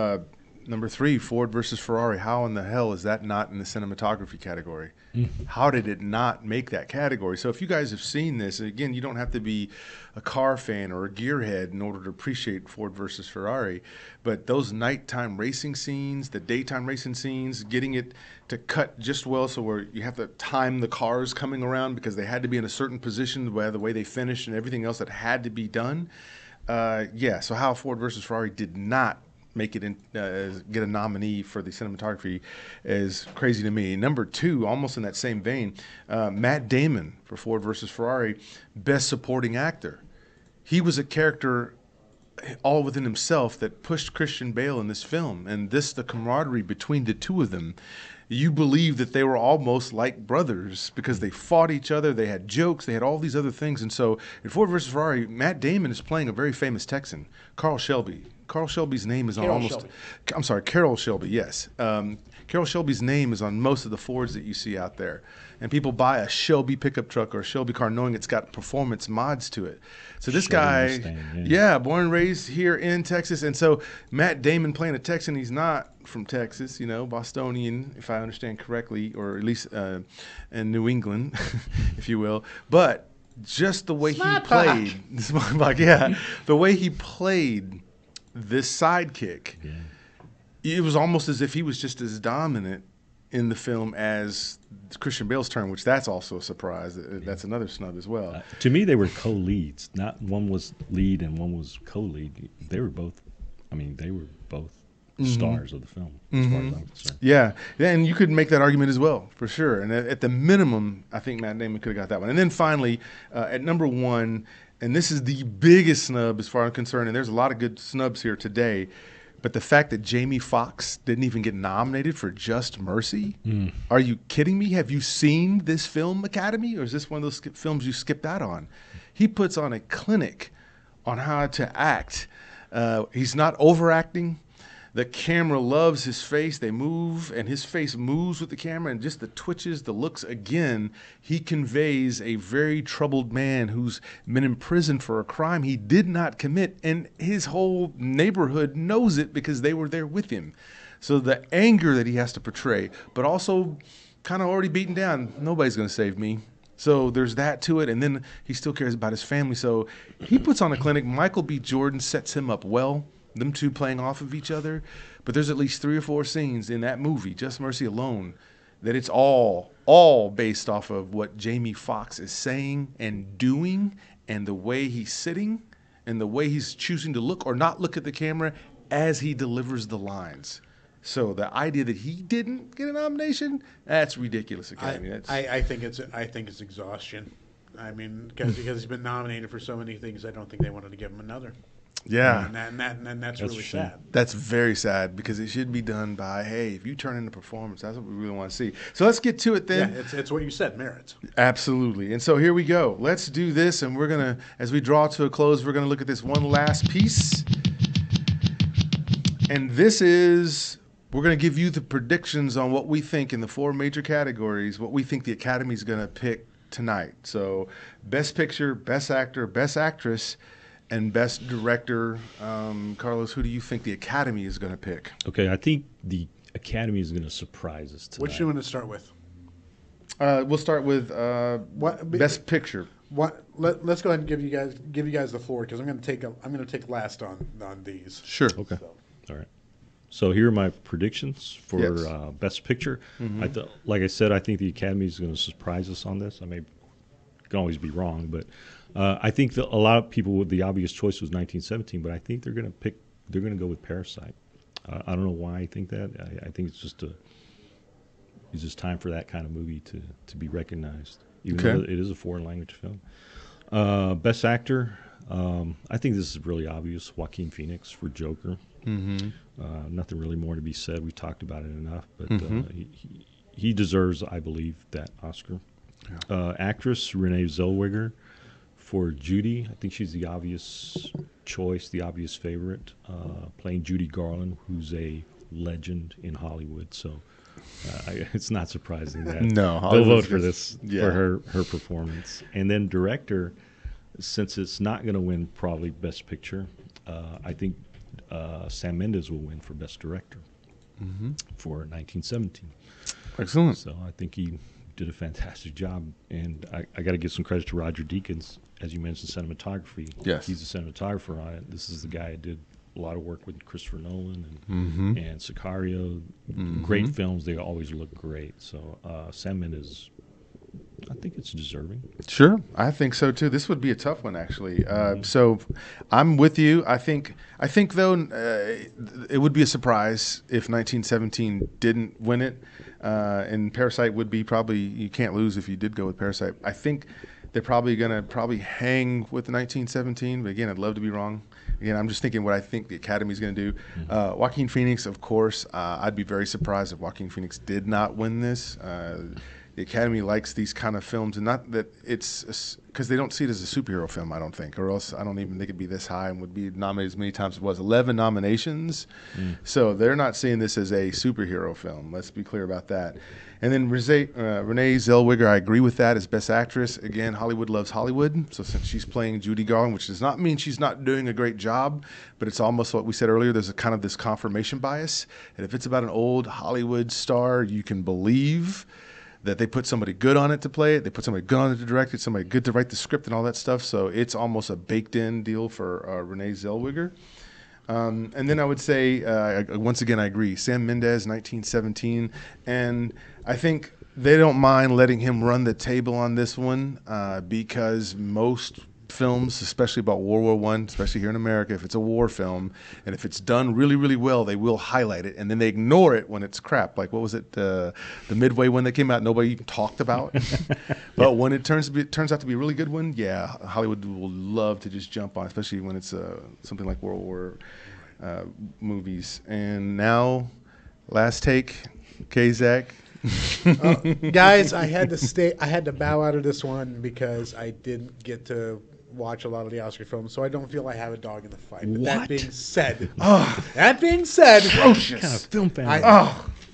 number 3, Ford versus Ferrari. How in the hell is that not in the cinematography category? How did it not make that category? So if you guys have seen this, again, you don't have to be a car fan or a gearhead in order to appreciate Ford versus Ferrari, but those nighttime racing scenes, the daytime racing scenes, getting it to cut just well so where you have to time the cars coming around because they had to be in a certain position by the way they finished and everything else that had to be done. So how Ford versus Ferrari did not make it get a nominee for the cinematography is crazy to me. Number 2, almost in that same vein, Matt Damon for Ford versus Ferrari, Best Supporting Actor. He was a character all within himself that pushed Christian Bale in this film, and the camaraderie between the two of them. You believe that they were almost like brothers because they fought each other, they had jokes, they had all these other things. And so in Ford versus Ferrari, Matt Damon is playing a very famous Texan, Carl Shelby. Carl Shelby's name is on Carroll Shelby, yes. Carroll Shelby's name is on most of the Fords that you see out there. And people buy a Shelby pickup truck or a Shelby car knowing it's got performance mods to it. So this guy, born and raised here in Texas. And so Matt Damon playing a Texan, he's not from Texas, Bostonian, if I understand correctly, or at least in New England, if you will. But just the way he played, the way he played this sidekick, it was almost as if he was just as dominant in the film as Christian Bale's turn, which that's also a surprise. That's another snub as well. To me, they were co-leads. Not one was lead and one was co-lead. They were both stars of the film, as far as I'm concerned. Yeah, and you could make that argument as well, for sure. And at the minimum, I think Matt Damon could have got that one. And then finally, at number one, and this is the biggest snub as far as I'm concerned, and there's a lot of good snubs here today, but the fact that Jamie Foxx didn't even get nominated for Just Mercy? Are you kidding me? Have you seen this film, Academy, or is this one of those films you skipped out on? He puts on a clinic on how to act. He's not overacting. The camera loves his face. They move, and his face moves with the camera, and just the twitches, the looks. Again, he conveys a very troubled man who's been imprisoned for a crime he did not commit, and his whole neighborhood knows it because they were there with him. So the anger that he has to portray, but also kind of already beaten down. Nobody's going to save me. So there's that to it, and then he still cares about his family. So he puts on a clinic. Michael B. Jordan sets him up well. Them two playing off of each other, but there's at least 3 or 4 scenes in that movie, Just Mercy alone, that it's all based off of what Jamie Foxx is saying and doing, and the way he's sitting, and the way he's choosing to look or not look at the camera as he delivers the lines. So the idea that he didn't get a nomination, that's ridiculous, Academy. I think it's exhaustion. I mean, because he's been nominated for so many things, I don't think they wanted to give him another. Yeah. And that's really sad. That's very sad because it should be done by, hey, if you turn in a performance, that's what we really want to see. So let's get to it then. Yeah, it's what you said, merits. Absolutely. And so here we go. Let's do this, and we're going to, as we draw to a close, we're going to look at this one last piece. And this is, we're going to give you the predictions on what we think in the 4 major categories, what we think the Academy is going to pick tonight. So Best Picture, Best Actor, Best Actress, and Best Director. Carlos, who do you think the Academy is going to pick? Okay, I think the Academy is going to surprise us tonight. What do you want to start with? We'll start with Best Picture. Let's go ahead and give you guys the floor because I'm going to take last on these. Sure. Okay. So. All right. So here are my predictions for Yes. Best Picture. Like I said, I think the Academy is going to surprise us on this. I can always be wrong, but I think that a lot of people with the obvious choice was 1917, but I think they're going to go with Parasite. I don't know why I think that. I think it's just time for that kind of movie to be recognized, even though it is a foreign language film. Best Actor, I think this is really obvious. Joaquin Phoenix for Joker. Nothing really more to be said. We talked about it enough, but he deserves, I believe, that Oscar. Yeah. Actress Renee Zellweger for Judy. I think she's the obvious choice, the obvious favorite, playing Judy Garland, who's a legend in Hollywood. So it's not surprising that they'll vote for this for her performance. And then director, since it's not going to win probably Best Picture, I think Sam Mendes will win for Best Director for 1917. Excellent. So I think he did a fantastic job, and I got to give some credit to Roger Deakins, as you mentioned, cinematography. Yes, he's a cinematographer on it. This is the guy that did a lot of work with Christopher Nolan and Sicario. Great films; they always look great. So Sam Mendes, I think it's deserving. Sure, I think so too. This would be a tough one, actually. So I'm with you. I think though it would be a surprise if 1917 didn't win it, and Parasite would be probably, you can't lose if you did go with Parasite. I think they're probably gonna hang with 1917, but again, I'd love to be wrong. Again, I'm just thinking what I think the Academy's going to do. Joaquin Phoenix, of course. I'd be very surprised if Joaquin Phoenix did not win this. The Academy likes these kind of films, and not that it's because they don't see it as a superhero film, I don't think, or else I don't even think it'd be this high and would be nominated as many times as it was. 11 nominations. So they're not seeing this as a superhero film. Let's be clear about that. And then Renee Zellweger, I agree with that, as Best Actress. Again, Hollywood loves Hollywood. So since she's playing Judy Garland, which does not mean she's not doing a great job, but it's almost what we said earlier, there's a kind of this confirmation bias. And if it's about an old Hollywood star, you can believe that they put somebody good on it to play it, they put somebody good on it to direct it, somebody good to write the script and all that stuff. So it's almost a baked-in deal for Renee Zellweger. And then I would say, once again, I agree, Sam Mendes, 1917. And I think they don't mind letting him run the table on this one because most films, especially about World War I, especially here in America, if it's a war film, and if it's done really, really well, they will highlight it, and then they ignore it when it's crap. Like, what was it, the Midway one that came out, nobody even talked about? But when it turns out to be a really good one, yeah, Hollywood will love to just jump on, especially when it's something like World War movies. And now, last take, K-Zach. Guys, I had to bow out of this one because I didn't get to watch a lot of the Oscar films, so I don't feel I have a dog in the fight. But that being said, Ferocious. What kind of film fan?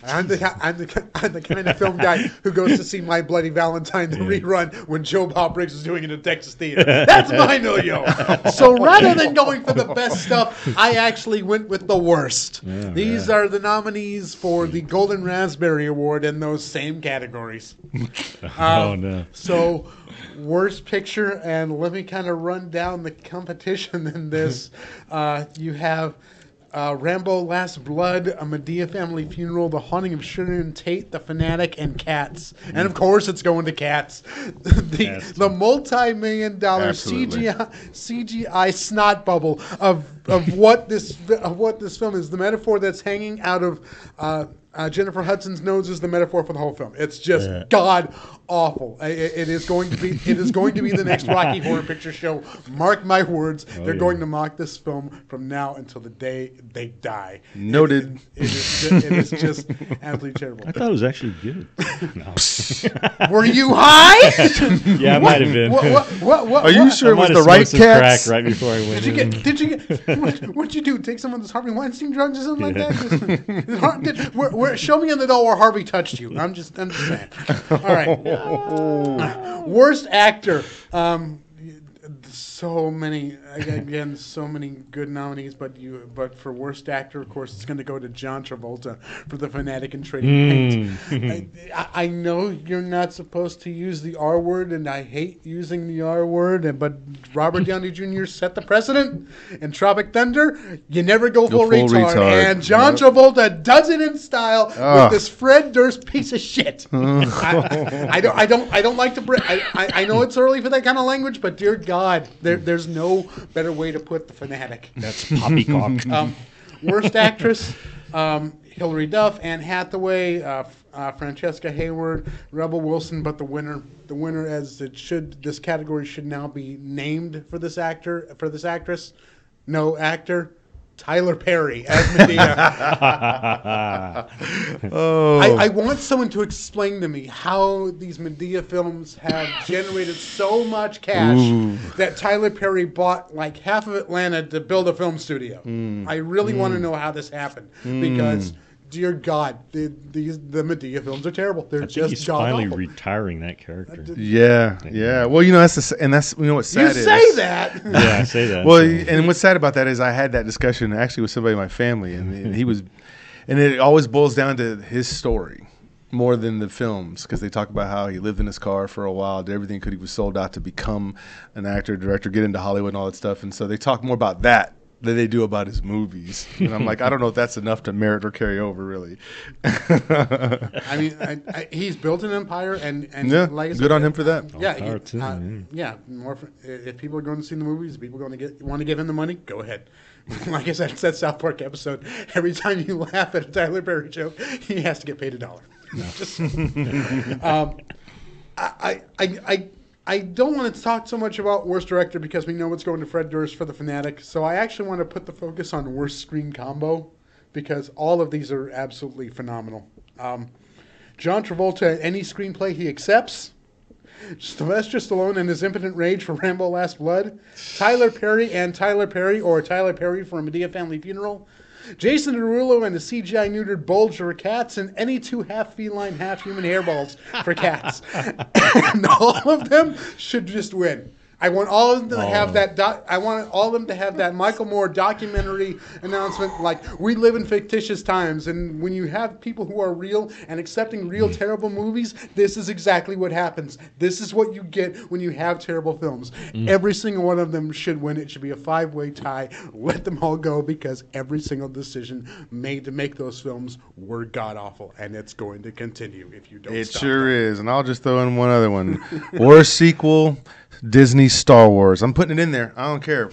I'm the kind of film guy who goes to see My Bloody Valentine, the rerun, when Joe Bob Briggs is doing it in Texas Theater. That's my no-yo. So rather than going for the best stuff, I actually went with the worst. These are the nominees for the Golden Raspberry Award in those same categories. So, worst picture, and let me kind of run down the competition in this. You have Rambo: Last Blood, A Medea Family Funeral, The Haunting of Sharon Tate, The Fanatic, and Cats. And of course, it's going to Cats. The multi-million-dollar CGI snot bubble of what this film is. The metaphor that's hanging out of Jennifer Hudson's nose is the metaphor for the whole film. It's just god awful. It is going to be the next Rocky Horror Picture Show. Mark my words. They're going to mock this film from now until the day they die. Noted. It is just absolutely terrible. I thought it was actually good. No. Were you high? Yeah, I might have been. What? Are you sure it was the right Cats? Crack right before I went in. Did you get? What'd you do? Take some of those Harvey Weinstein drugs or something like that? Show me in the doll where Harvey touched you. I'm just saying. All right. Worst actor. So many good nominees, but for worst actor, of course, it's going to go to John Travolta for The Fanatic and Trading Paint. I know you're not supposed to use the R word, and I hate using the R word, but Robert Downey Jr. set the precedent in Tropic Thunder. You never go full retard, and John Travolta does it in style with this Fred Durst piece of shit. I don't like to. I know it's early for that kind of language, but dear God, there's no better way to put The Fanatic. That's poppycock. Worst actress, Hilary Duff, Anne Hathaway, Francesca Hayward, Rebel Wilson, but the winner as it should, this category should now be named for this actress. No actor. Tyler Perry as Medea. I want someone to explain to me how these Medea films have generated so much cash that Tyler Perry bought like half of Atlanta to build a film studio. I really want to know how this happened because, dear God, the Medea films are terrible. They're just he's finally awful. Retiring that character. Yeah. Well, that's what's sad. You say that. Yeah, I say that. Well, and what's sad about that is I had that discussion actually with somebody in my family, and he was, and it always boils down to his story more than the films, because they talk about how he lived in his car for a while, did everything he was sold out to become an actor, director, get into Hollywood and all that stuff, and so they talk more about that than they do about his movies. And I'm like, I don't know if that's enough to merit or carry over, really. I mean, he's built an empire, and yeah, like I said, good on him for that. If people are going to see the movies, people want to give him the money, go ahead. Like I said, it's that South Park episode. Every time you laugh at a Tyler Perry joke, he has to get paid $1. I don't want to talk so much about worst director because we know it's going to Fred Durst for The Fanatic. So I actually want to put the focus on worst screen combo because all of these are absolutely phenomenal. John Travolta, any screenplay he accepts. Sylvester Stallone and his impotent rage for Rambo: Last Blood. Tyler Perry and Tyler Perry, or Tyler Perry for A Medea Family Funeral. Jason Derulo and the CGI neutered bulge for Cats, and any two half feline, half human hairballs for Cats. And all of them should just win. I want all of them to have that. I want all of them to have that Michael Moore documentary announcement, like we live in fictitious times, and when you have people who are real and accepting real terrible movies, this is exactly what happens. This is what you get when you have terrible films. Every single one of them should win. It should be a 5-way tie. Let them all go because every single decision made to make those films were god awful, and it's going to continue if you don't. It stop sure them. is, and I'll just throw in one other one. Worst sequel. Disney Disney Star Wars. I'm putting it in there. I don't care.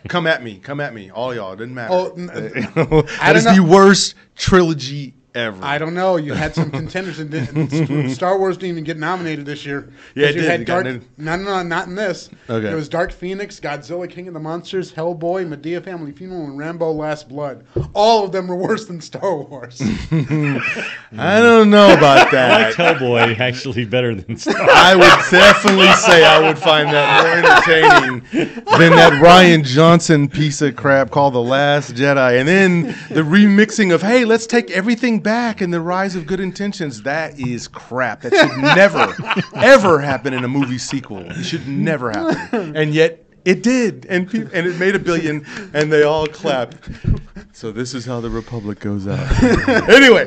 Come at me, all y'all. It doesn't matter. Oh, That is the worst trilogy ever. I don't know. You had some contenders, and Star Wars didn't even get nominated this year. Yeah, it you did. had It got no, not in this. Okay. It was Dark Phoenix, Godzilla, King of the Monsters, Hellboy, Medea Family Funeral, and Rambo: Last Blood. All of them were worse than Star Wars. I don't know about I that. like Hellboy actually better than Star Wars. I would definitely say I would find that more entertaining than that Ryan Johnson piece of crap called The Last Jedi. And then the remixing of, hey, let's take everything back and the rise of good intentions. That is crap. That should never, ever happen in a movie sequel. It should never happen. And yet it did. And it made $1 billion, and they all clapped. So this is how the Republic goes out. Anyway,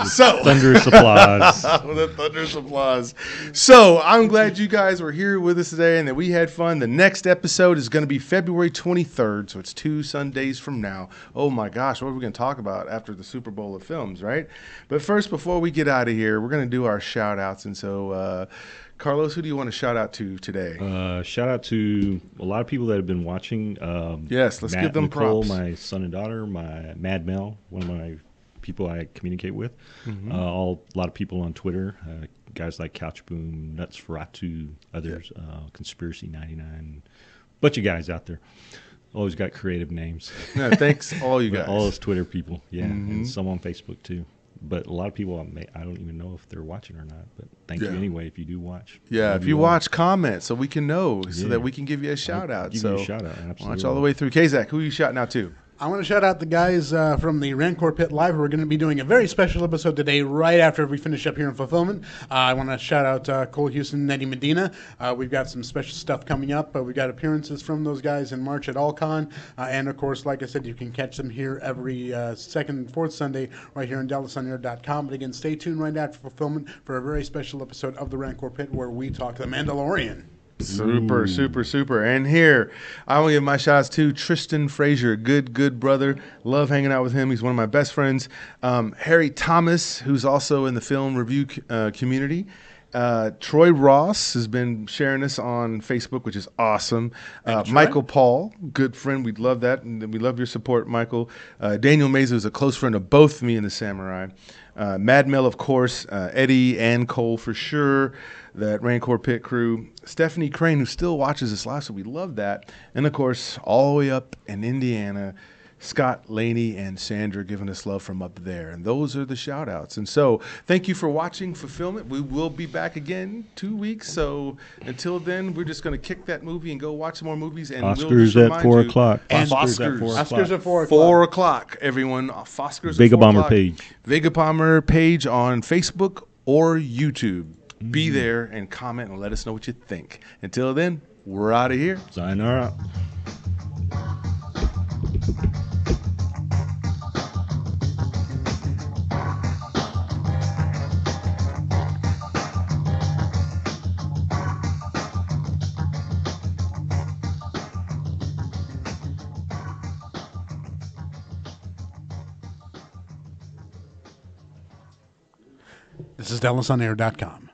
so Thunderous applause. the thunderous applause. So I'm glad you guys were here with us today and that we had fun. The next episode is going to be February 23rd, so it's 2 Sundays from now. Oh my gosh, what are we going to talk about after the Super Bowl of films, right? But first, before we get out of here, we're going to do our shout outs. And so, Carlos, who do you want to shout out to today? Shout out to a lot of people that have been watching. Yes, let's Matt give them Nicole, props. my son and daughter, my Mad Mel, one of my people I communicate with. Mm-hmm. A lot of people on Twitter, guys like Couchboom, Nuts Ferratu, others, Conspiracy 99, bunch of guys out there. Always got creative names. No, thanks, all you guys. All those Twitter people, yeah, Mm-hmm. and some on Facebook too. But a lot of people, I don't even know if they're watching or not. But thank you anyway if you do watch. Yeah, Love if you all. watch, comment so we can know, so Yeah. that we can give you a shout out. give you a shout out, absolutely. Watch all the way through. Kazak, who are you shouting out to? I want to shout out the guys from the Rancor Pit Live. We're going to be doing a very special episode today, right after we finish up here in Fulfillment. I want to shout out Cole Houston and Eddie Medina. We've got some special stuff coming up. We've got appearances from those guys in March at AllCon. And, of course, like I said, you can catch them here every second and fourth Sunday right here on DallasOnAir.com. But, again, stay tuned right after Fulfillment for a very special episode of the Rancor Pit where we talk The Mandalorian. Super, super, super. And here, I want to give my shout outs to Tristan Frazier, good brother. Love hanging out with him. He's one of my best friends. Harry Thomas, who's also in the film review community. Troy Ross has been sharing us on Facebook, which is awesome. Michael Paul, good friend. We'd love that. And we love your support, Michael. Daniel Meza is a close friend of both me and the Samurai. Mad Mel, of course. Eddie and Cole for sure. That Rancor Pit crew. Stephanie Crane, who still watches us live, so we love that. And, of course, all the way up in Indiana, Scott, Laney, and Sandra giving us love from up there. And those are the shout-outs. And so thank you for watching Fulfillment. We will be back again 2 weeks. So until then, we're just going to kick that movie and go watch some more movies. And we'll just Oscars at remind 4 you- o'clock. And Oscars at 4 o'clock. Oscars at 4 o'clock. 4 o'clock, everyone. Oscars at 4 Vegabomber o'clock. page. Vegabomber page on Facebook or YouTube. Be there and comment and let us know what you think. Until then, we're out of here. Sayonara. This is DallasOnAir.com.